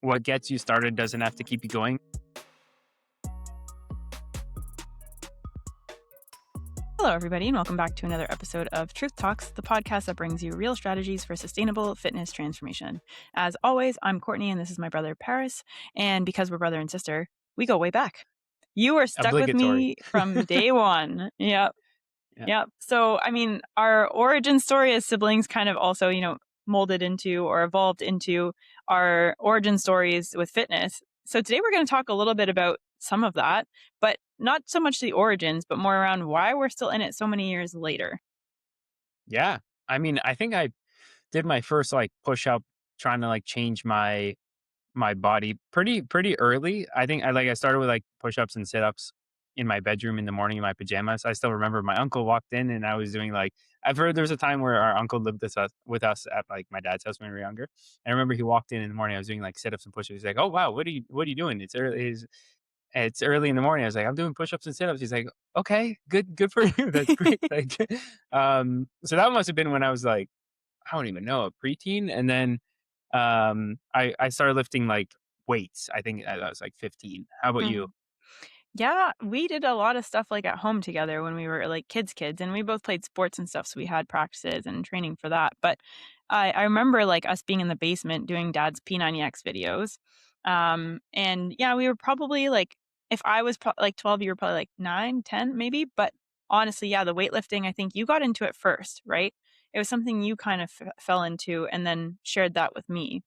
what gets you started doesn't have to keep you going. Hello, everybody, and welcome back to another episode of Truth Talks, the podcast that brings you real strategies for sustainable fitness transformation. As always, I'm Courtney, and this is my brother, Paris. And because we're brother and sister, we go way back. You were stuck with Obligatory. me from day one. Yep. Yeah. Yep. So, our origin story as siblings kind of also, molded into or evolved into our origin stories with fitness. So today we're going to talk a little bit about some of that, but not so much the origins, but more around why we're still in it so many years later. Yeah. I think I did my first like push up trying to like change my body pretty early. I started with like push ups and sit ups in my bedroom in the morning in my pajamas. I still remember my uncle walked in and I was doing like I've heard there was a time where our uncle lived with us at like my dad's house when we were younger. And I remember he walked in the morning. I was doing like sit ups and push ups. He's like, "Oh wow, what are you doing? It's early in the morning." I was like, "I'm doing push ups and sit ups." He's like, "Okay, good for you. That's great." Like, so that must have been when I was like I don't even know, a preteen. And then I started lifting like weights. I think I was like 15. How about you? Mm. Yeah, we did a lot of stuff like at home together when we were like kids, and we both played sports and stuff. So we had practices and training for that. But I remember like us being in the basement doing dad's P90X videos. And yeah, we were probably like, if I was like 12, you were probably like 9, 10, maybe. But honestly, yeah, the weightlifting, I think you got into it first, right? It was something you kind of fell into and then shared that with me.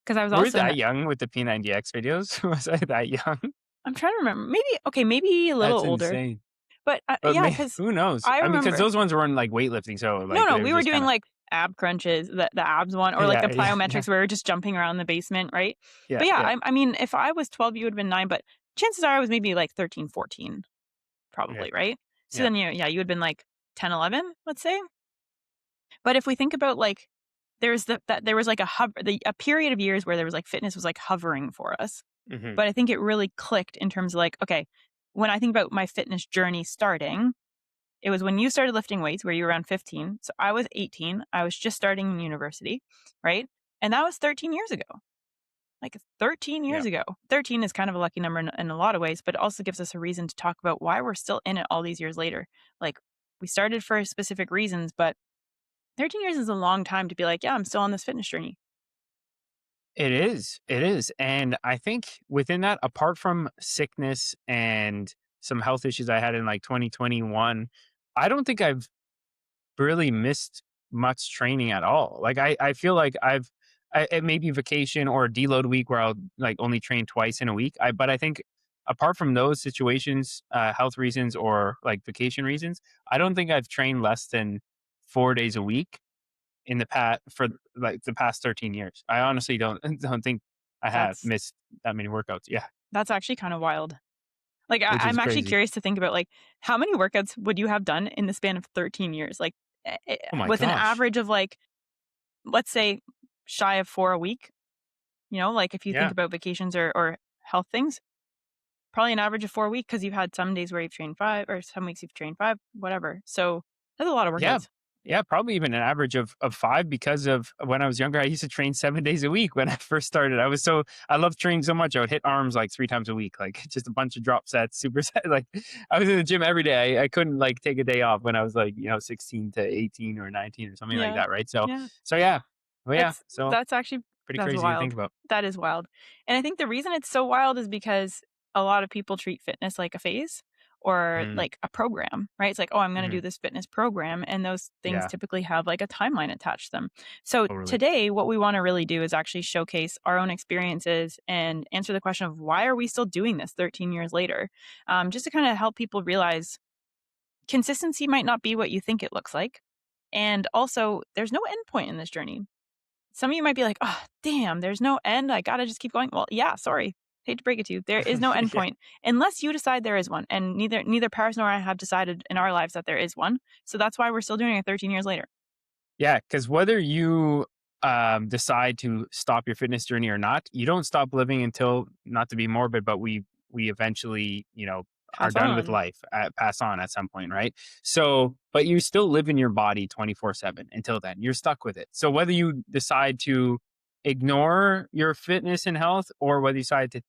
Because I was Were we also in that the, young with the P90X videos? Was I that young? I'm trying to remember. Maybe a little That's older. insane. But, But yeah, because who knows? I Because remember those ones weren't like weightlifting, so no, like no, they were we were just doing, kind of like, ab crunches, the abs one, or, like, the yeah, plyometrics where we were just jumping around the basement, right? yeah, But, yeah, yeah, if I was 12, you would've been 9, but chances are I was maybe, like, 13, 14, yeah, probably, right? So yeah. then, you would've been, like, 10, 11, let's say? But if we think about, like, there was, like, a period of years where there was, like, fitness was, like, hovering for us. Hmm. But I think it really clicked in terms of, like, okay, when I think about my fitness journey starting, it was when you started lifting weights where you were around 15. So I was 18. I was just starting in university, right? And that was 13 years ago. Like 13 Yeah, years ago. 13 is kind of a lucky number in a lot of ways, but it also gives us a reason to talk about why we're still in it all these years later. Like we started for specific reasons, but 13 years is a long time to be like, yeah, I'm still on this fitness journey. it is. It is. And I think within that, apart from sickness and some health issues I had in like 2021, I don't think I've really missed much training at all. Like I feel like it may be vacation or a deload week where I'll like only train twice in a week. But I think apart from those situations, health reasons or like vacation reasons, I don't think I've trained less than 4 days a week in the past for like the past 13 years. I honestly don't don't think I have That's missed that many workouts. Yeah, that's actually kind of wild. Like which is I'm actually crazy. curious to think about like how many workouts would you have done in the span of 13 years? Like Oh my with an gosh. average of like, let's say shy of 4 a week. Like if you think Yeah. about vacations or health things, probably an average of 4 a week because you've had some days where you've trained 5 or some weeks you've trained 5, whatever. So that's a lot of Yeah. workouts. Yeah, probably even an average of 5 because of when I was younger, I used to train 7 days a week when I first started. I loved training so much. I would hit arms like 3 times a week, like just a bunch of drop sets, superset. Like I was in the gym every day. I couldn't like take a day off when I was like, 16 to 18 or 19 or something like Yeah. that, right? So Yeah. so yeah. Well, yeah. That's So that's actually pretty that's crazy to think wild. about. That is wild. And I think the reason it's so wild is because a lot of people treat fitness like a phase or Mm, like a program, right? It's like, "Oh, I'm gonna do mhm. this fitness program," and those things Yeah, typically have like a timeline attached to them. So totally. today what we wanna really do is actually showcase our own experiences and answer the question of why are we still doing this 13 years later? Just to kinda help people realize consistency might not be what you think it looks like. And also, there's no end point in this journey. Some of you might be like, "Oh, damn, there's no end. I gotta just keep going." Well, yeah, sorry. Hate to break it to you. There is no end Yeah. point unless you decide there is one. And neither Paris nor I have decided in our lives that there is one. So that's why we're still doing it 13 years later. Yeah, because whether you decide to stop your fitness journey or not, you don't stop living until, not to be morbid, but we eventually, are Pass done with on. life, pass on at some point, right? So, but you still live in your body 24/7 until then. You're stuck with it. So whether you decide to ignore your fitness and health or whether you decide to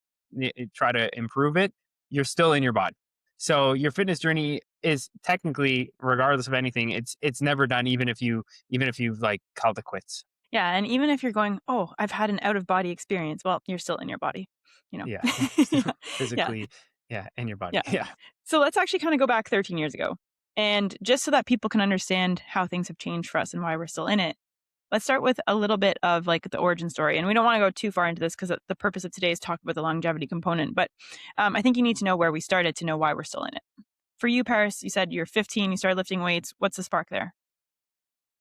try to improve it, you're still in your body. So your fitness journey is technically, regardless of anything, it's never done, even if you've like called it quits. Yeah, and even if you're going, "Oh, I've had an out of body experience," well, you're still in your body, you know? Yeah. Yeah, yeah, Physically, yeah, in your body. yeah. Yeah. So let's actually kinda go back 13 years ago, and just so that people can understand how things have changed for us and why we're still in it, let's start with a little bit of, like, the origin story, and we don't wanna go too far into this because the purpose of today is talk about the longevity component, but, I think you need to know where we started to know why we're still in it. For you, Paris, you said you're 15, you started lifting weights. What's the spark there?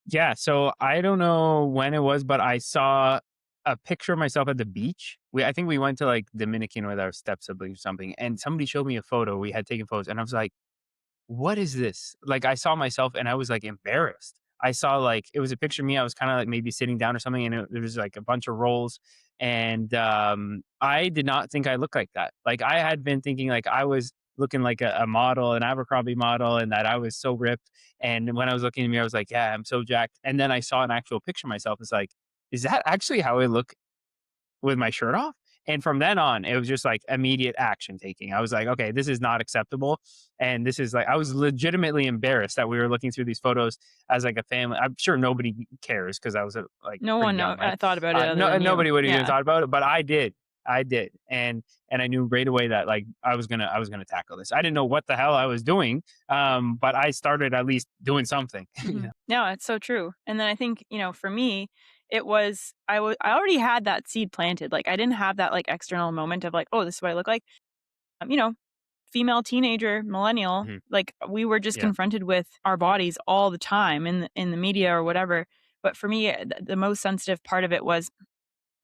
Yeah, so I don't know when it was, but I saw a picture of myself at the beach. I think we went to like Dominican with our step siblings or something, and somebody showed me a photo. We had taken photos, and I was like, "What is this?" Like I saw myself, and I was like embarrassed. I saw like it was a picture of me. I was kind of like maybe sitting down or something, and there was like a bunch of rolls, and I did not think I looked like that. Like I had been thinking like I was looking like a model, an Abercrombie model, and that I was so ripped. And when I was looking in the mirror, I was like, "Yeah, I'm so jacked." And then I saw an actual picture of myself. It's like, is that actually how I look with my shirt off? And from then on, it was just like immediate action taking. I was like, okay, this is not acceptable. And this is like, I was legitimately embarrassed that we were looking through these photos as like a family. I'm sure nobody cares because I was like No pretty one young, right? thought about it other No, than you. nobody would have even Yeah. thought about it, but I did. I did. And I knew right away that like I was gonna tackle this. I didn't know what the hell I was doing. But I started at least doing something. You Mhm. know? No, it's so true. And then I think, for me, it was I already had that seed planted. Like I didn't have that like external moment of like, oh, this is what I look like. You know, female teenager, millennial, Mhm. like we were just Yeah. confronted with our bodies all the time in the media or whatever. But for me, the most sensitive part of it was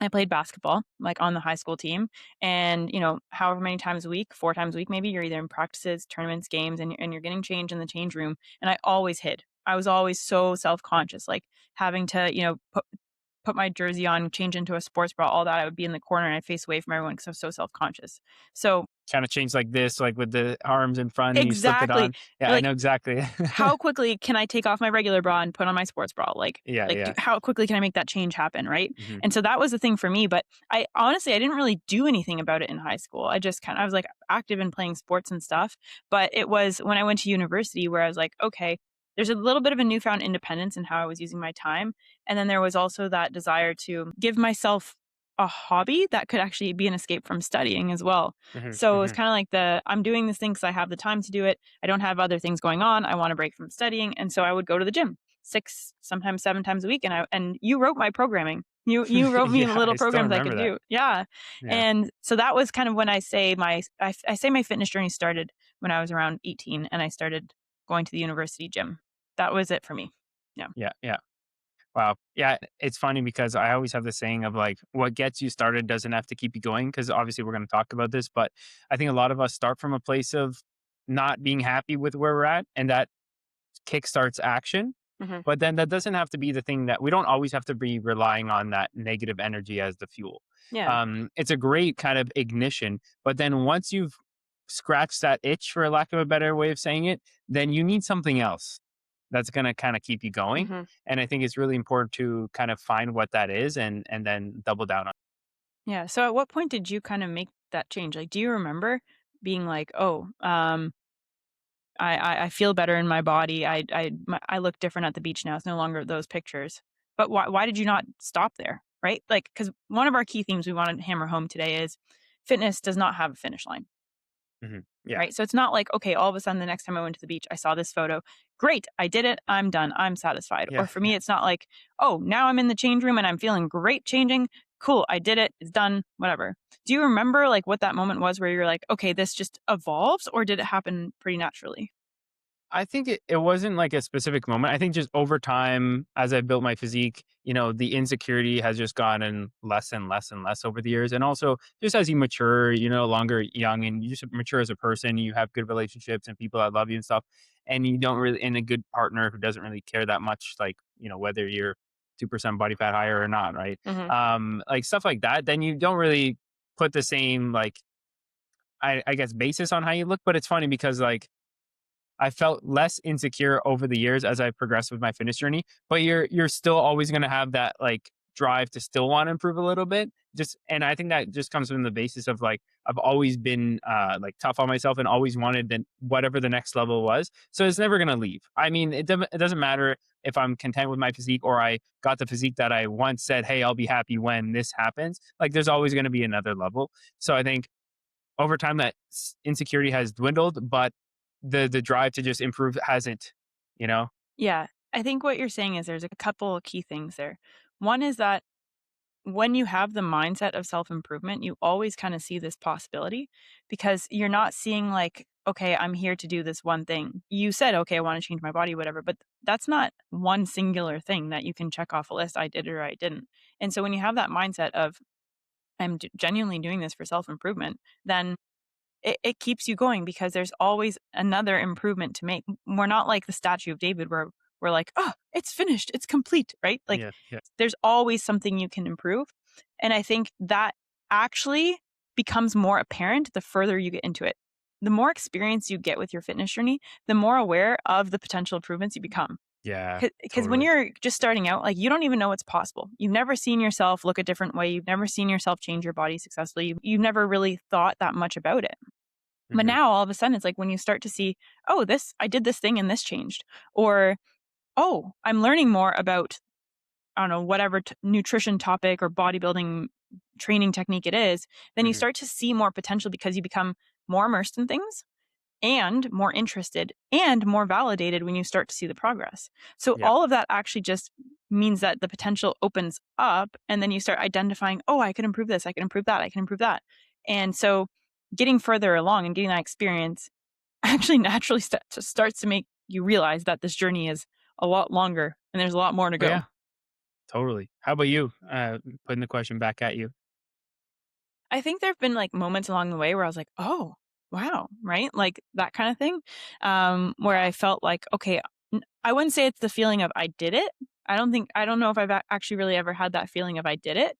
I played basketball, like, on the high school team, and, however many times a week, 4 times a week maybe, you're either in practices, tournaments, games, and you're getting changed in the change room, and I always hid. I was always so self-conscious, like, having to, put my jersey on, change into a sports bra, all that, I would be in the corner and I'd face away from everyone because I was so self-conscious. So Kind of changed like this, like with the arms in front and you slip it exactly. on. Yeah, I Like, know exactly. how quickly can I take off my regular bra and put on my sports bra? Yeah, yeah. How quickly can I make that change happen, right? Mhm. And so that was the thing for me, but I honestly I didn't really do anything about it in high school. I was like active in playing sports and stuff, but it was when I went to university where I was like, okay, there's a little bit of a newfound independence in how I was using my time, and then there was also that desire to give myself a hobby that could actually be an escape from studying as well. Mhm, So it was mhm. kind of like I'm doing this thing because I have the time to do it. I don't have other things going on. I want a break from studying, and so I would go to the gym 6, sometimes 7 times a week, and you wrote my programming. You wrote me Yeah, little I still programs I remember could that. do. Yeah, Yeah. and so that was kind of when I say my fitness journey started when I was around 18, and I started going to the university gym. That was it for me. Yeah. Yeah, yeah. Wow. Yeah, it's funny because I always have the saying of like, what gets you started doesn't have to keep you going. Because obviously we're going to talk about this, but I think a lot of us start from a place of not being happy with where we're at, and that kickstarts action. Mhm. But then that doesn't have to be the thing that we don't always have to be relying on that negative energy as the fuel. Yeah. It's a great kind of ignition. But then once you've scratched that itch, for lack of a better way of saying it, then you need something else that's going to kind of keep you going. Mhm. And I think it's really important to kind of find what that is and then double down on. Yeah. So at what point did you kind of make that change? Like, do you remember being like, "Oh, I feel better in my body. I look different at the beach now. It's no longer those pictures." But why did you not stop there? Right? Like, because one of our key themes we want to hammer home today is fitness does not have a finish line. Yeah. Right? So it's not like, okay, all of a sudden the next time I went to the beach, I saw this photo. Great, I did it. I'm done. I'm satisfied. Or Yeah. for me, Yeah. it's not like, oh, now I'm in the change room and I'm feeling great changing. Cool, I did it. It's done. Whatever. Do you remember like what that moment was where you're like, okay, this just evolves, or did it happen pretty naturally? I think it wasn't like a specific moment. I think just over time, as I built my physique, the insecurity has just gotten less and less and less over the years. And also, just as you mature, you're no longer young and you just mature as a person, you have good relationships and people that love you and stuff. And you don't really, and a good partner who doesn't really care that much, like, whether you're 2% body fat higher or not, right? Hmm. Like stuff like that, then you don't really put the same, like, I guess, basis on how you look. But it's funny because, like, I felt less insecure over the years as I progressed with my fitness journey, but you're still always going to have that like drive to still want to improve a little bit. Just and I think that just comes from the basis of like I've always been like tough on myself and always wanted then whatever the next level was. So it's never gonna leave. I mean, it doesn't matter if I'm content with my physique or I got the physique that I once said, hey, I'll be happy when this happens. Like there's always gonna be another level. So I think over time that insecurity has dwindled, but the drive to just improve hasn't, you know? Yeah. I think what you're saying is there's a couple of key things there. One is that when you have the mindset of self-improvement, you always kind of see this possibility because you're not seeing like, okay, I'm here to do this one thing. You said, okay, I want to change my body, whatever, but that's not one singular thing that you can check off a list. I did it or I didn't. And so when you have that mindset of, genuinely doing this for self-improvement, then it keeps you going because there's always another improvement to make. We're not like the statue of David where we're like, "Oh, it's finished, it's complete," right? Like, Yeah, yeah, there's always something you can improve, and I think that actually becomes more apparent the further you get into it. The more experience you get with your fitness journey, the more aware of the potential improvements you become. yeah, Because when totally. you're just starting out, like, you don't even know what's possible. You've never seen yourself look a different way, you've never seen yourself change your body successfully, you've never really thought that much about it. But Hmm. now all of a sudden, it's like when you start to see, "Oh, this I did this thing and this changed," or, "Oh, I'm learning more about, I don't know, whatever nutrition topic or bodybuilding training technique it is," then you Hmm. start to see more potential because you become more immersed in things and more interested and more validated when you start to see the progress. So Yeah, all of that actually just means that the potential opens up and then you start identifying, "Oh, I can improve this, I can improve that, I can improve that." And so getting further along and getting that experience actually naturally starts to make you realize that this journey is a lot longer and there's a lot more to oh go. yeah, totally. How about you? Putting the question back at you. I think there've been, like, moments along the way where I was like, "Oh, wow," right? Like, that kinda thing, where I felt like, okay, I wouldn't say it's the feeling of I did it. I don't know if I've actually really ever had that feeling of I did it,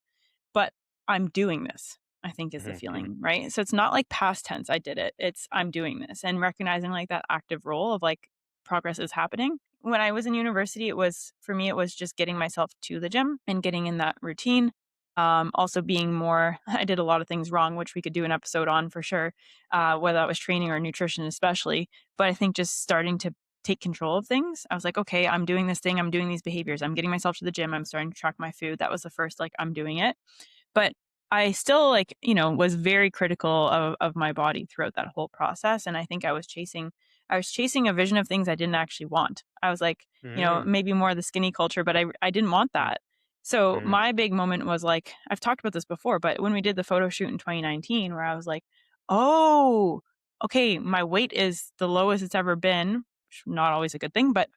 but I'm doing this, I think is the Hmm. Hmm. feeling, right? So it's not like past tense, I did it. It's I'm doing this and recognizing like that active role of like progress is happening. When I was in university, it was for me, it was just getting myself to the gym and getting in that routine. Also being more, I did a lot of things wrong, which we could do an episode on for sure, whether that was training or nutrition, especially. But I think just starting to take control of things. I was like, okay, I'm doing this thing, I'm doing these behaviors, I'm getting myself to the gym, I'm starting to track my food. That was the first, like, I'm doing it. But I still, like, was very critical of my body throughout that whole process, and I think I was chasing a vision of things I didn't actually want. I was like, Mm. maybe more of the skinny culture, but I didn't want Mm. that. So Mm. my big moment was, like, I've talked about this before, but when we did the photo shoot in 2019 where I was like, "Oh, okay, my weight is the lowest it's ever been," which not always a good thing, but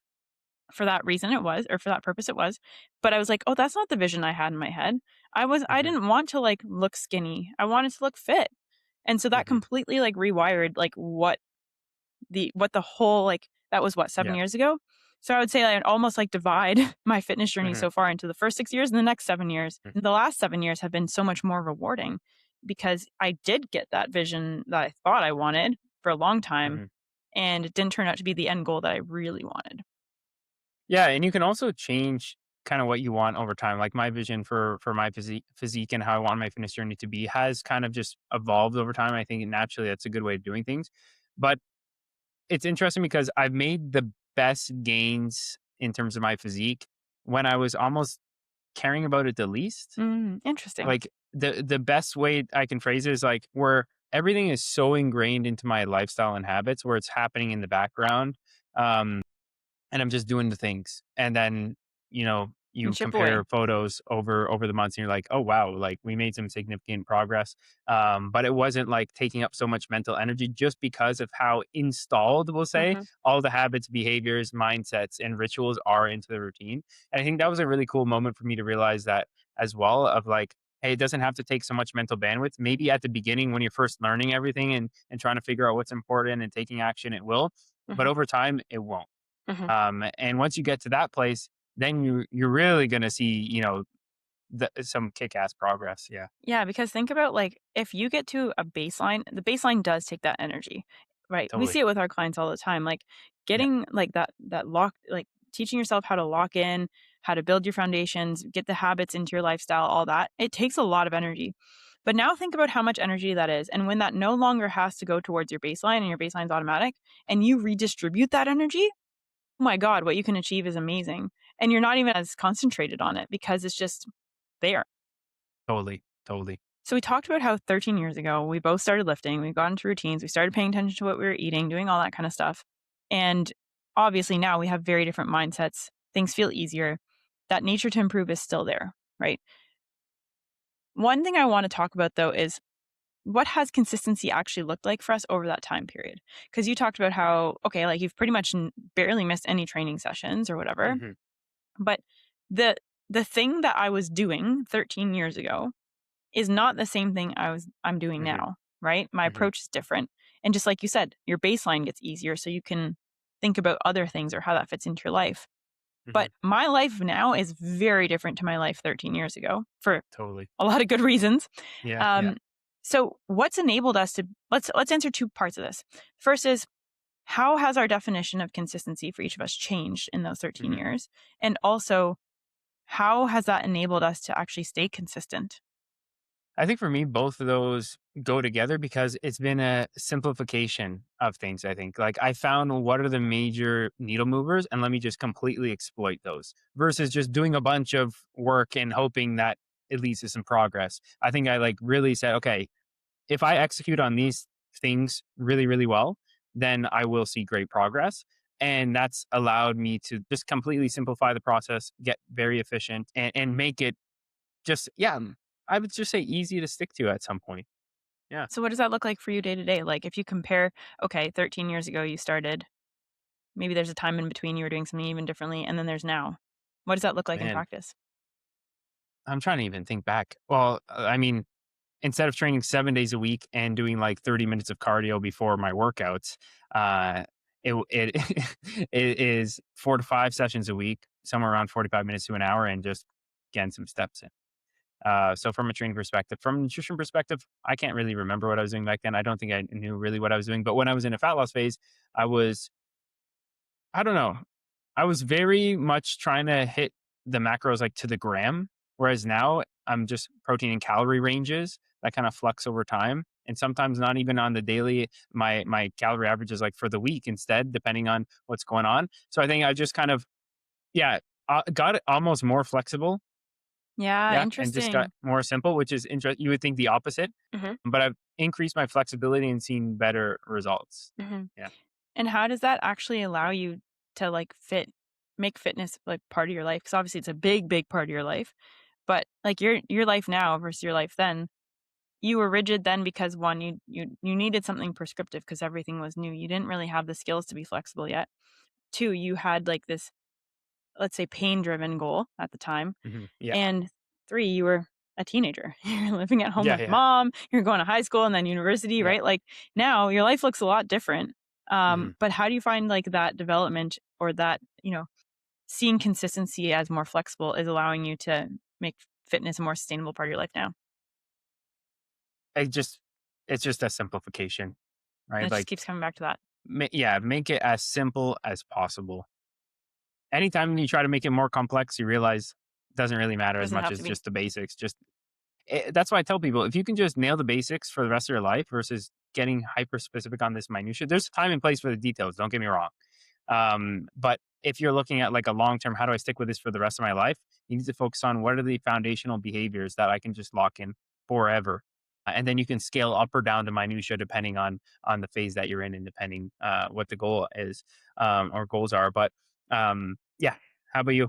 for that reason it was, or for that purpose it was. But I was like, "Oh, that's not the vision I had in my head." I Mhm. didn't want to, like, look skinny. I wanted to look fit. And so that Mhm. completely, like, rewired, like, what the whole, like, that was what, 7 Yeah. years ago? So I would say I'd almost, like, divide my fitness journey Mhm. so far into the first 6 years and the next 7 years. Mm. The last 7 years have been so much more rewarding because I did get that vision that I thought I wanted for a long time, Mhm. and it didn't turn out to be the end goal that I really wanted. Yeah, and you can also change kinda what you want over time. Like, my vision for my physique and how I want my fitness journey to be has kind of just evolved over time. I think naturally that's a good way of doing things. But it's interesting because I've made the best gains in terms of my physique when I was almost caring about it the least. Interesting. Like, the best way I can phrase it is, like, where everything is so ingrained into my lifestyle and habits where it's happening in the background, um and I'm just doing the things. And then, You you chip away. compare photos over the months and you're like, "Oh wow, like we made some significant progress." But it wasn't like taking up so much mental energy just because of how installed, we'll say, Mhm, all the habits, behaviors, mindsets, and rituals are into the routine. And I think that was a really cool moment for me to realize that as well of like, hey, it doesn't have to take so much mental bandwidth. Maybe at the beginning when you're first learning everything and trying to figure out what's important and taking action, it will. But mhm, over time, it won't. mhm. And once you get to that place, then you're really gonna see, some kick ass progress. Yeah, Yeah, because think about, like, if you get to a baseline, the baseline does take that energy, right? We totally. see it with our clients all the time, like, Yeah. getting, like, that lock, like, teaching yourself how to lock in, how to build your foundations, get the habits into your lifestyle, all that. It takes a lot of energy. But now think about how much energy that is. And when that no longer has to go towards your baseline and your baseline's automatic, and you redistribute that energy, oh my God, what you can achieve is amazing. And you're not even as concentrated on it because it's just there. Totally, totally. So we talked about how 13 years ago we both started lifting, we got into routines, we started paying attention to what we were eating, doing all that kind of stuff. And obviously now we have very different mindsets. Things feel easier. That nature to improve is still there, right? One thing I want to talk about though is what has consistency actually looked like for us over that time period? Because you talked about how, okay, like you've pretty much barely missed any training sessions or whatever. Mhm, But the the thing that I was doing 13 years ago is not the same thing I'm doing mhm, now, right? My mhm, approach is different. And just like you said, your baseline gets easier so you can think about other things or how that fits into your life. mhm. But my life now is very different to my life 13 years ago for Totally. a lot of good reasons. Yeah, yeah. Um, so what's enabled us to let's answer two parts of this. First is how has our definition of consistency for each of us changed in those 13 Mhm. years? And also, how has that enabled us to actually stay consistent? I think for me, both of those go together because it's been a simplification of things. I think, like, I found what are the major needle movers, and let me just completely exploit those versus just doing a bunch of work and hoping that it leads to some progress. I think I like really said, okay, if I execute on these things really, really well, then I will see great progress. And that's allowed me to just completely simplify the process, get very efficient, and make it just, yeah, I would just say easy to stick to at some point. Yeah, So what does that look like for you day to day? Like if you compare, okay, 13 years ago you started, maybe there's a time in between you were doing something even differently, and then there's now. What does that look like in man, practice? I'm trying to even think back. Well, I mean, instead of training 7 days a week and doing like 30 minutes of cardio before my workouts, uh, it it is 4 to 5 sessions a week, somewhere around 45 minutes to an hour, and just getting some steps in. So from a training perspective, from a nutrition perspective, I can't really remember what I was doing back then. I don't think I knew really what I was doing. But when I was in a fat loss phase, I was, I don't know, I was very much trying to hit the macros like to the gram. Whereas now I'm just protein and calorie ranges that kind of flux over time. And sometimes not even on the daily, my calorie averages like for the week instead, depending on what's going on. So I think I just kind of, yeah, got it almost more flexible. Yeah, Yeah. And just got interesting. more simple, which is interesting. You would think the opposite, Mhm, but I've increased my flexibility and seen better results. mhm. Yeah. And how does that actually allow you to like make fitness like part of your life? Because obviously it's a big, big part of your life. But like your life now versus your life then, you were rigid then because one, you needed something prescriptive because everything was new. You didn't really have the skills to be flexible yet. Two, you had like this, let's say, pain driven goal at the time. Yeah. And three, you were a teenager. You're living at home Yeah. with Yeah. mom, you're going to high school and then university, Yeah. right? Like now your life looks a lot different. Mhm. But how do you find like that development or that, seeing consistency as more flexible is allowing you to make fitness a more sustainable part of your life now? I just it's just a simplification, And right? it just Like, keeps coming back to that. yeah, make it as simple as possible. Anytime you try to make it more complex, you realize it doesn't really matter as Doesn't much have to as be. just the basics. Just that's why I tell people if you can just nail the basics for the rest of your life versus getting hyper specific on this minutia. There's a time and place for the details. Don't get me wrong. But if you're looking at like a long term, how do I stick with this for the rest of my life? You need to focus on what are the foundational behaviors that I can just lock in forever. And then you can scale up or down to minutia depending on the phase that you're in and depending what the goal is or goals are. But yeah, how about you?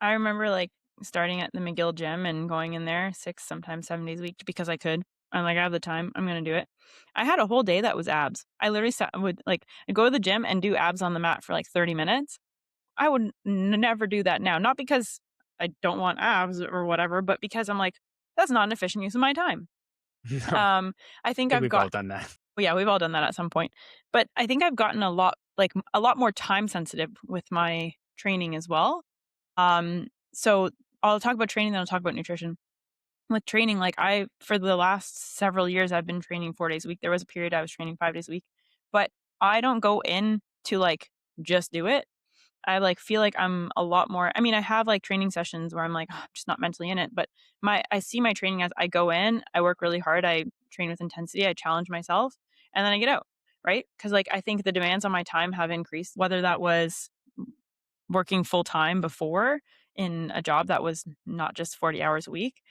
I remember like starting at the McGill gym and going in there 6, sometimes 7 days a week because I could. I'm like, I have the time. I'm gonna do it. I had a whole day that was abs. I literally would like I'd go to the gym and do abs on the mat for like 30 minutes. I would never do that now. Not because I don't want abs or whatever, but because I'm like, that's not an efficient use of my time. No, I Um, I think think I've we've got all done that. well, yeah, we've all done that at some point. But I think I've gotten a lot more time sensitive with my training as well. So I'll talk about training, then I'll talk about nutrition. With training, like for the last several years, I've been training 4 days a week. There was a period I was training 5 days a week, but I don't go in to like just do it. I, like, feel like I'm a lot more I mean, I have, like, training sessions where I'm like, I'm just not mentally in it, but I see my training as I go in, I work really hard, I train with intensity, I challenge myself, and then I get out, right? Because like, I think the demands on my time have increased, whether that was working full time before in a job that was not just 40 hours a week,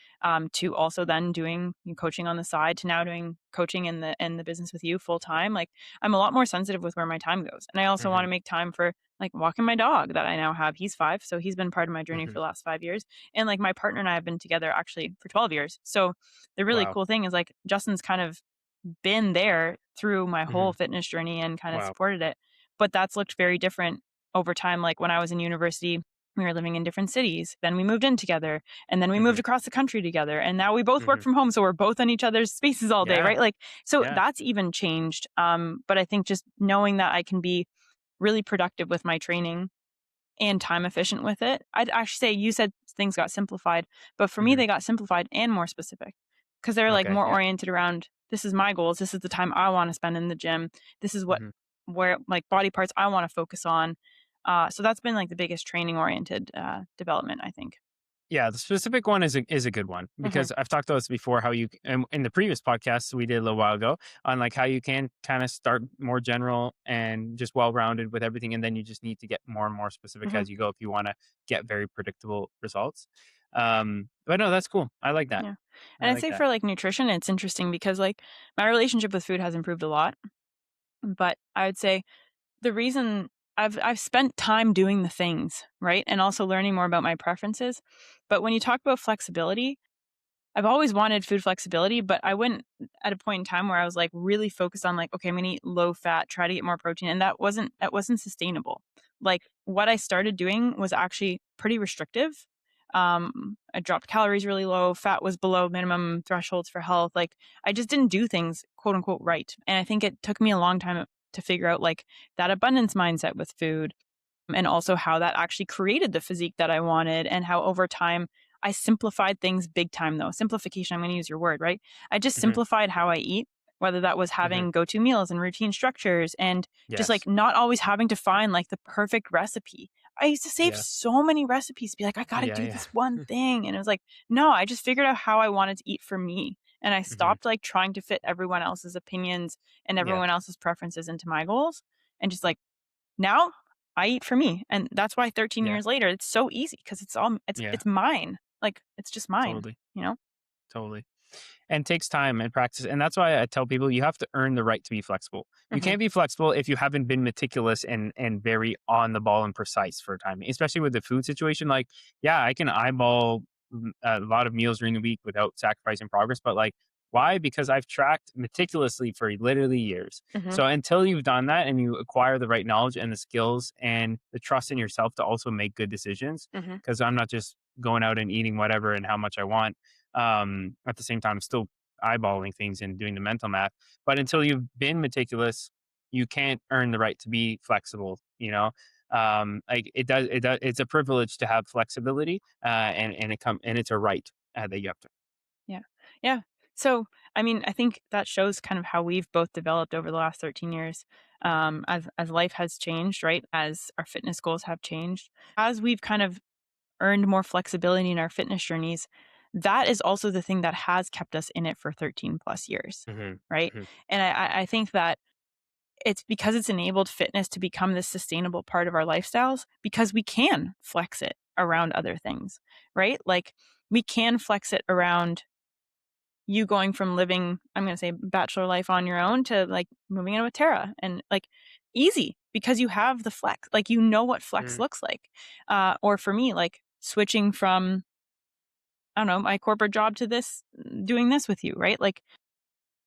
to also then doing coaching on the side, to now doing coaching in the business with you full time. Like, I'm a lot more sensitive with where my time goes, and I also want Mhm, to make time for like walking my dog that I now have. He's 5, so he's been part of my journey for mhm. the last 5 years, and like my partner and I have been together actually for 12 years. So the really Wow. cool thing is like Justin's kind of been there through my whole Mhm. fitness journey and kind of Wow. supported it. But that's looked very different over time. Like when I was in university, we were living in different cities. Then we moved in together and then we moved Mhm, across the country together. And now we both work mhm. from home. So we're both in each other's spaces all day, Yeah, right? Like, so yeah. that's even changed. But I think just knowing that I can be really productive with my training and time efficient with it. I'd actually say you said things got simplified, but for me, Mhm. they got simplified and more specific because they're like Okay, more yeah. oriented around this is my goals. This is the time I want to spend in the gym. This is Mhm. where like body parts I want to focus on. So that's been like the biggest training oriented development, I think. Yeah, the specific one is a good one Hmm. because I've talked about this before. How you in the previous podcast we did a little while ago on like how you can kind of start more general and just well rounded with everything, and then you just need to get more and more specific Hmm. as you go if you want to get very predictable results. But no, that's cool. I like that. Yeah. I And I'd like say that. for like nutrition, it's interesting because like my relationship with food has improved a lot. But I would say the reason I've spent time doing the things, right? And also learning more about my preferences. But when you talk about flexibility, I've always wanted food flexibility, but I went at a point in time where I was like really focused on like, okay, I'm gonna eat low fat, try to get more protein. And that wasn't sustainable. Like what I started doing was actually pretty restrictive. I dropped calories really low, fat was below minimum thresholds for health. Like I just didn't do things quote unquote right. And I think it took me a long time to figure out like that abundance mindset with food and also how that actually created the physique that I wanted and how over time I simplified things big time though. Simplification, I'm going to use your word, right? I just Hmm. simplified how I eat, whether that was Hmm. having go-to meals and routine structures and just like Yes. not always having to find like the perfect recipe. I used to save Yeah. so many recipes, be like, I got to Yeah. do Yeah. this one thing. And it was like, no, I just figured out how I wanted to eat for me. And I Hmm. stopped like trying to fit everyone else's opinions and Yeah. everyone else's preferences into my goals and just like now, I eat for me, and that's why 13 Yeah. years later, it's so easy because it's all Yeah. it's mine. Like, it's just mine, Totally. you know? Totally. And takes time and practice. And that's why I tell people you have to earn the right to be flexible. You Mhm, can't be flexible if you haven't been meticulous and very on the ball and precise for timing, especially with the food situation. Like, yeah, I can eyeball a lot of meals during the week without sacrificing progress, but like, why? Because I've tracked meticulously for literally years. mhm, So until you've done that and you acquire the right knowledge and the skills and the trust in yourself to also make good decisions, mhm, because I'm not just going out and eating whatever and how much I want, at the same time still eyeballing things and doing the mental math. But until you've been meticulous, you can't earn the right to be flexible, you know. Like it's a privilege to have flexibility, and it's a right that you have to. yeah, yeah. So, I mean, I think that shows kind of how we've both developed over the last 13 years, as life has changed, right? As our fitness goals have changed, as we've kind of earned more flexibility in our fitness journeys, that is also the thing that has kept us in it for 13 plus years, Hmm. right? Hmm. And I think that it's because it's enabled fitness to become this sustainable part of our lifestyles because we can flex it around other things, right? Like we can flex it around you going from living, I'm going to say bachelor life on your own to like moving in with Tara and like easy because you have the flex, like you know what flex Hmm. looks like. Or for me, like switching from, I don't know, my corporate job to this, doing this with you, right? Like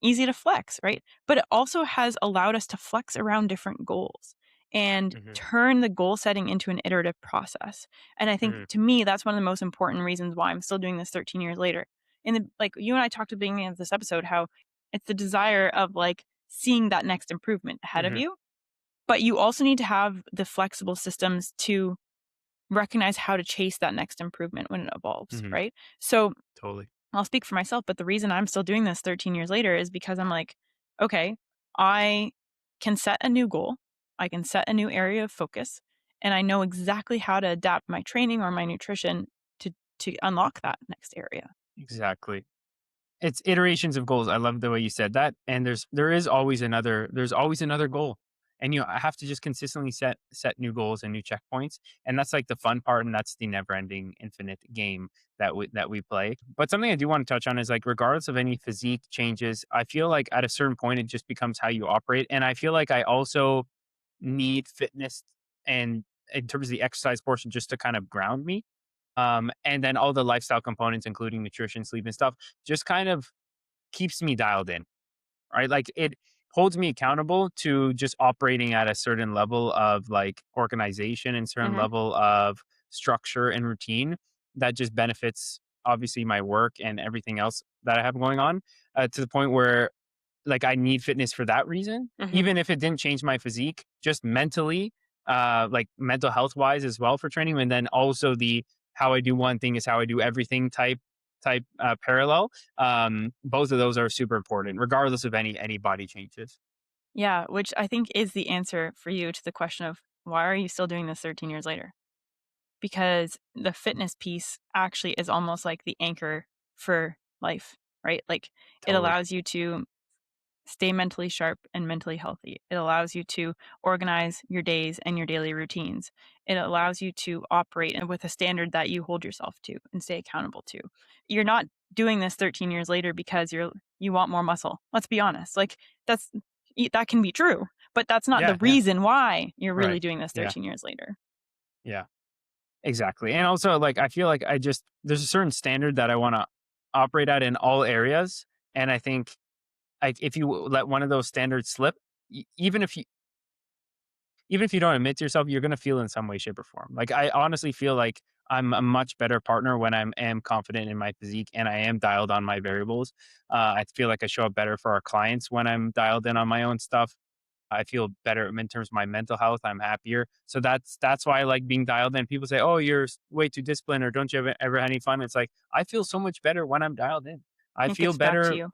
easy to flex, right? But it also has allowed us to flex around different goals and Hmm. turn the goal setting into an iterative process. And I think Hmm. to me, that's one of the most important reasons why I'm still doing this 13 years later. In the like you and I talked at the beginning of this episode how it's the desire of like seeing that next improvement ahead of Hmm. you, but you also need to have the flexible systems to recognize how to chase that next improvement when it evolves, Hmm. right? So Totally. I'll speak for myself, but the reason I'm still doing this 13 years later is because I'm like, okay, I can set a new goal. I can set a new area of focus and I know exactly how to adapt my training or my nutrition to unlock that next area. Exactly. It's iterations of goals. I love the way you said that. And there's always another goal. And I have to just consistently set new goals and new checkpoints. And that's like the fun part, and that's the never-ending infinite game that we play. But something I do want to touch on is like regardless of any physique changes, I feel like at a certain point it just becomes how you operate. And I feel like I also need fitness and in terms of the exercise portion just to kind of ground me. And then all the lifestyle components, including nutrition, sleep, and stuff, just kind of keeps me dialed in, right? Like it holds me accountable to just operating at a certain level of like organization and certain Mhm. level of structure and routine that just benefits obviously my work and everything else that I have going on, to the point where like I need fitness for that reason, Mhm. even if it didn't change my physique, just mentally, like mental health wise as well for training. And then also the how I do one thing is how I do everything type parallel. Both of those are super important, regardless of any body changes. Yeah, which I think is the answer for you to the question of why are you still doing this 13 years later? Because the fitness piece actually is almost like the anchor for life, right? Like it Totally. allows you to stay mentally sharp and mentally healthy. It allows you to organize your days and your daily routines. It allows you to operate with a standard that you hold yourself to and stay accountable to. You're not doing this 13 years later because you want more muscle. Let's be honest. Like that's that can be true, but that's not the Yeah. Yeah. reason why you're really Right. doing this Yeah. 13 years later. Yeah. Exactly. And also, like, I feel like there's a certain standard that I want to operate at in all areas. And I think like if you let one of those standards slip, even if you don't admit to yourself, you're gonna feel in some way, shape, or form. Like I honestly feel like I'm a much better partner when am confident in my physique and I am dialed on my variables. I feel like I show up better for our clients when I'm dialed in on my own stuff. I feel better in terms of my mental health. I'm happier. So that's why I like being dialed in. People say, "Oh, you're way too disciplined," or "Don't you ever have any fun?" It's like I feel so much better when I'm dialed in. I It feel gets back to better. you.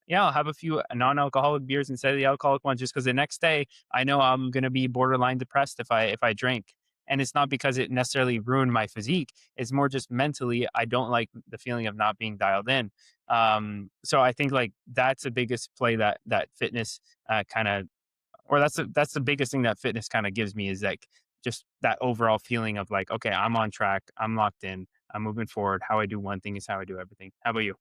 Yeah, I'll have a few non-alcoholic beers instead of the alcoholic ones, just because the next day I know I'm gonna be borderline depressed if I drink. And it's not because it necessarily ruined my physique. It's more just mentally, I don't like the feeling of not being dialed in. So I think like that's the biggest play that fitness kind of or that's the biggest thing that fitness kind of gives me is like just that overall feeling of like, okay, I'm on track, I'm locked in, I'm moving forward. How I do one thing is how I do everything. How about you?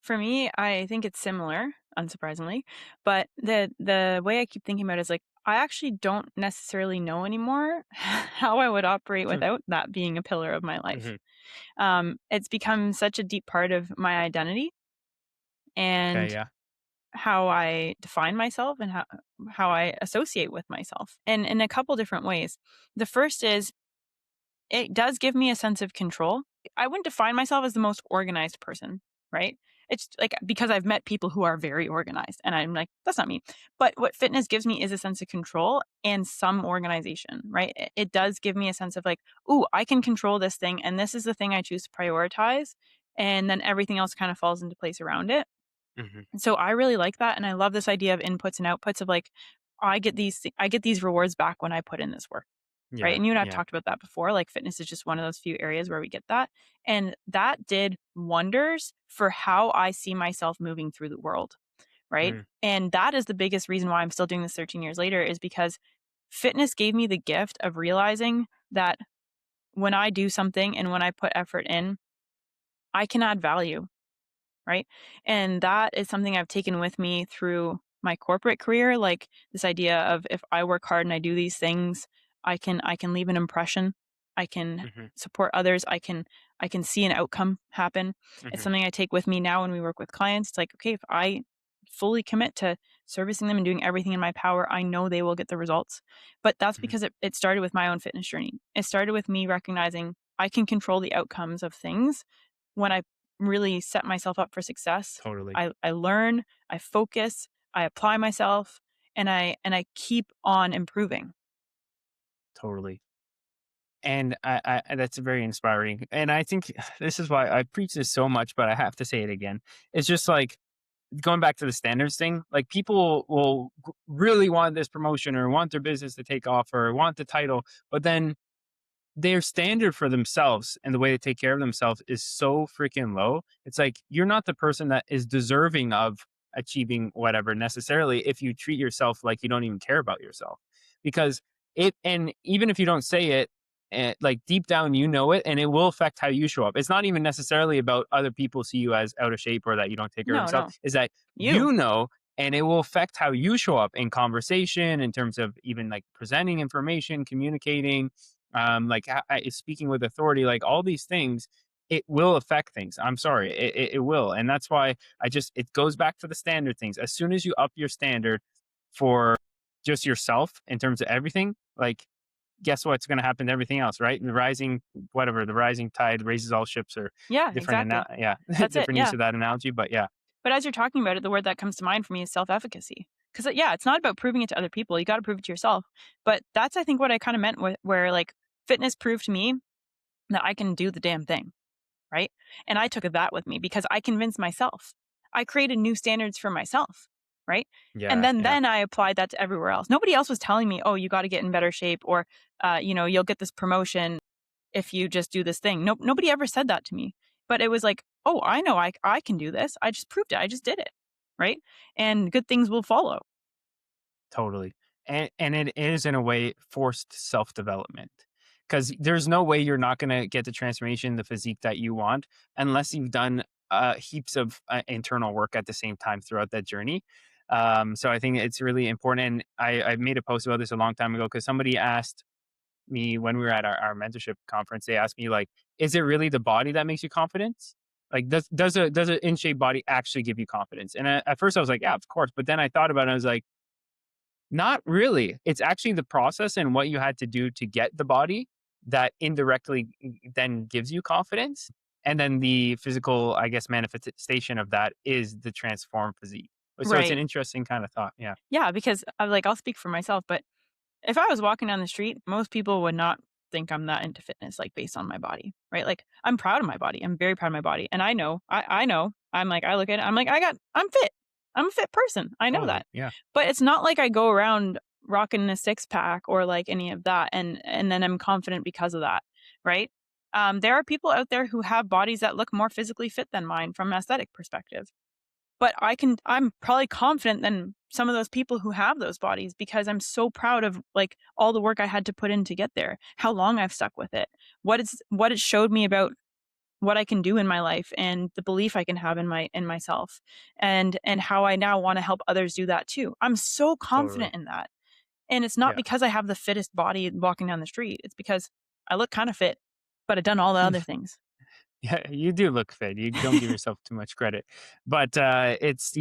For me, I think it's similar, unsurprisingly, but the way I keep thinking about it is like I actually don't necessarily know anymore how I would operate without that being a pillar of my life. Hmm. It's become such a deep part of my identity Okay, and yeah. how I define myself and how I associate with myself, and in a couple different ways. The first is it does give me a sense of control. I wouldn't define myself as the most organized person, right? It's like because I've met people who are very organized and I'm like, that's not me. But what fitness gives me is a sense of control and some organization, right? It does give me a sense of like, ooh, I can control this thing and this is the thing I choose to prioritize. And then everything else kind of falls into place around it. Hmm. And so I really like that. And I love this idea of inputs and outputs of like, I get these rewards back when I put in this work, right? Yeah, And you and I've yeah. talked about that before. Like fitness is just one of those few areas where we get that. And that did wonders for how I see myself moving through the world, right? Mm, And that is the biggest reason why I'm still doing this 13 years later is because fitness gave me the gift of realizing that when I do something and when I put effort in, I can add value, right? And that is something I've taken with me through my corporate career, like this idea of if I work hard and I do these things, I can leave an impression. I can mhm, support others. I can see an outcome happen. It's mhm, something I take with me now when we work with clients. It's like, okay, if I fully commit to servicing them and doing everything in my power, I know they will get the results. But that's mhm, because it started with my own fitness journey. It started with me recognizing I can control the outcomes of things when I really set myself up for success. totally, I learn, I focus, I apply myself, and I keep on improving. totally. And that's very inspiring. And I think this is why I preach this so much, but I have to say it again. It's just like going back to the standards thing, like people will really want this promotion or want their business to take off or want the title, but then their standard for themselves and the way they take care of themselves is so freaking low. It's like you're not the person that is deserving of achieving whatever necessarily if you treat yourself like you don't even care about yourself. Because and even if you don't say it, like deep down, you know it, and it will affect how you show up. It's not even necessarily about other people see you as out of shape or that you don't take care of No, yourself. no. Is that You. you know, and it will affect how you show up in conversation in terms of even like presenting information, communicating, like speaking with authority, like all these things. It will affect things. I'm sorry, it will, and that's why it goes back to the standard things. As soon as you up your standard for just yourself in terms of everything, like guess what's going to happen to everything else, right? The rising tide raises all ships, or Yeah, exactly. yeah, That's it, different use yeah. of that analogy, but yeah, But as you're talking about it, the word that comes to mind for me is self-efficacy. Because yeah, it's not about proving it to other people, you gotta prove it to yourself. But that's, I think, what I kinda meant with where, like, fitness proved to me that I can do the damn thing, right? And I took that with me because I convinced myself. I created new standards for myself, right? And yeah, then yeah, then I applied that to everywhere else. Nobody else was telling me, "Oh, you gotta get in better shape," or, "You'll get this promotion if you just do this thing." No, nobody ever said that to me. But it was like, "Oh, I know I can do this. I just proved it. I just did it." Right? And good things will follow. totally. And it is in a way forced self development, because there's no way you're not going to get the transformation, the physique that you want, unless you've done heaps of internal work at the same time throughout that journey. So I think it's really important. And I made a post about this a long time ago because somebody asked me when we were at our mentorship conference. They asked me like, "Is it really the body that makes you confident? Like, does an in shape body actually give you confidence?" And at first I was like, "Yeah, of course." But then I thought about it. I was like, not really. It's actually the process and what you had to do to get the body that indirectly then gives you confidence. And then the physical, I guess, manifestation of that is the transformed physique. So it's an Right. interesting kind of thought. Yeah, Yeah, because I'll speak for myself, but if I was walking down the street, most people would not think I'm that into fitness, like, based on my body, right? Like, I'm proud of my body. I'm very proud of my body, and I know. I'm like, I look at it, I'm like, I'm fit. I'm a fit person. I know totally. that. Yeah, But it's not like I go around rocking a six pack or, like, any of that, and then I'm confident because of that, right? There are people out there who have bodies that look more physically fit than mine from an aesthetic perspective. But I'm probably confident than some of those people who have those bodies because I'm so proud of, like, all the work I had to put in to get there, how long I've stuck with it, what it showed me about what I can do in my life and the belief I can have in myself, and how I now wanna help others do that too. I'm so totally. confident in that, and it's not Yeah. because I have the fittest body walking down the street, it's because I look kinda fit, but I've done all the other things. Yeah, you do look fit. You don't give yourself too much credit. But it's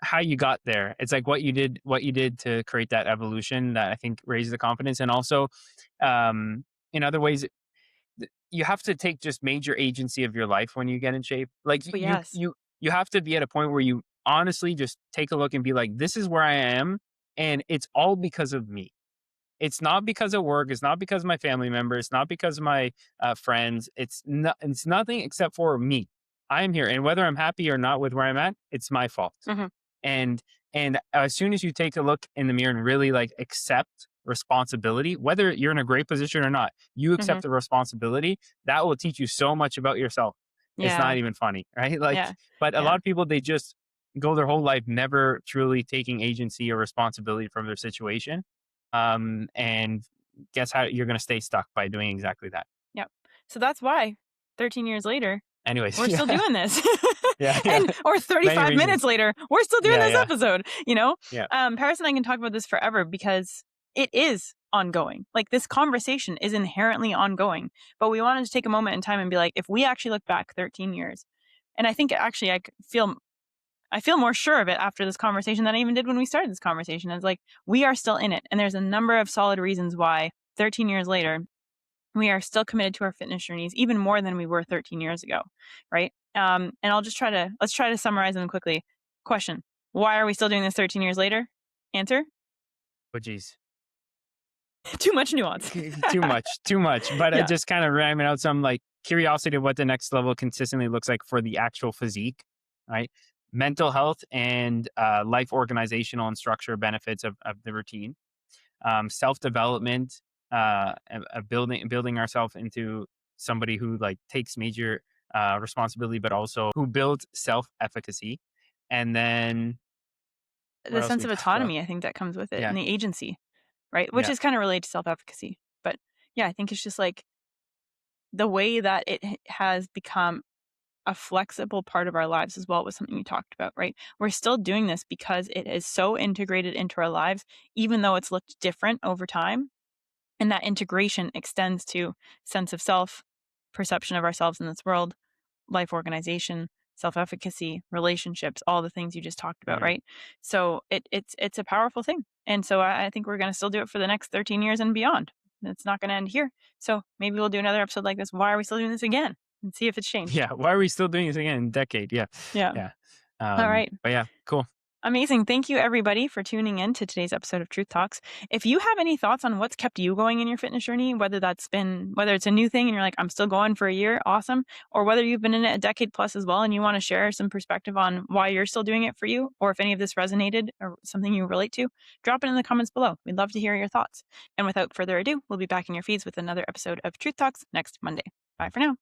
how you got there. It's like what you did to create that evolution that I think raises the confidence. And also in other ways, you have to take just major agency of your life when you get in shape. Like But yes. you have to be at a point where you honestly just take a look and be like, this is where I am, and it's all because of me. It's not because of work. It's not because of my family members. It's not because of my friends. It's nothing except for me. I am here, and whether I'm happy or not with where I'm at, it's my fault. Mhm, And as soon as you take a look in the mirror and really like accept responsibility, whether you're in a great position or not, you mhm. accept the responsibility. That will teach you so much about yourself. It's Yeah, not even funny, right? Like, yeah, but a yeah. lot of people, they just go their whole life never truly taking agency or responsibility from their situation, and guess how you're going to stay stuck by doing exactly that. Yep. So that's why 13 years later, Anyways, we're still yeah, doing this. yeah, yeah. And or Many 35 minutes reasons. later, we're still doing Yeah, this yeah, episode, you know? yeah. Paris and I can talk about this forever because it is ongoing. Like, this conversation is inherently ongoing, but we wanted to take a moment in time and be like, if we actually look back 13 years, and I think actually I feel more sure of it after this conversation than I even did when we started this conversation. It's like, we are still in it, and there's a number of solid reasons why 13 years later we are still committed to our fitness journeys even more than we were 13 years ago, right? And let's try to summarize them quickly. Question: why are we still doing this 13 years later? Answer: Oh, geez. too much nuance. Too much, too much. But I Yeah. just kind of ramming out some like curiosity of what the next level consistently looks like for the actual physique, right? Mental health and life organizational and structure benefits of the routine, self development, building ourselves into somebody who like takes major responsibility, but also who builds self-efficacy. And then The what else did sense we of talk about? autonomy, I think that comes with it, Yeah, and the agency, right? Which yeah, is kinda related to self-efficacy. But, yeah, I think it's just, like, the way that it has become a flexible part of our lives as well was something you talked about, right? We're still doing this because it is so integrated into our lives, even though it's looked different over time. And that integration extends to sense of self, perception of ourselves in this world, life organization, self-efficacy, relationships, all the things you just talked about, right. right? So it's a powerful thing. And so I think we're gonna still do it for the next 13 years and beyond. It's not gonna end here. So maybe we'll do another episode like this. Why are we still doing this again? And see if it's changed. Yeah, why are we still doing this again in a decade? Yeah, Yeah. yeah. All right. But yeah, cool. Amazing. Thank you, everybody, for tuning in to today's episode of Truth Talks. If you have any thoughts on what's kept you going in your fitness journey, whether it's a new thing and you're like, I'm still going for a year, awesome, or whether you've been in it a decade plus as well and you want to share some perspective on why you're still doing it for you, or if any of this resonated or something you relate to, drop it in the comments below. We'd love to hear your thoughts. And without further ado, we'll be back in your feeds with another episode of Truth Talks next Monday. Bye for now.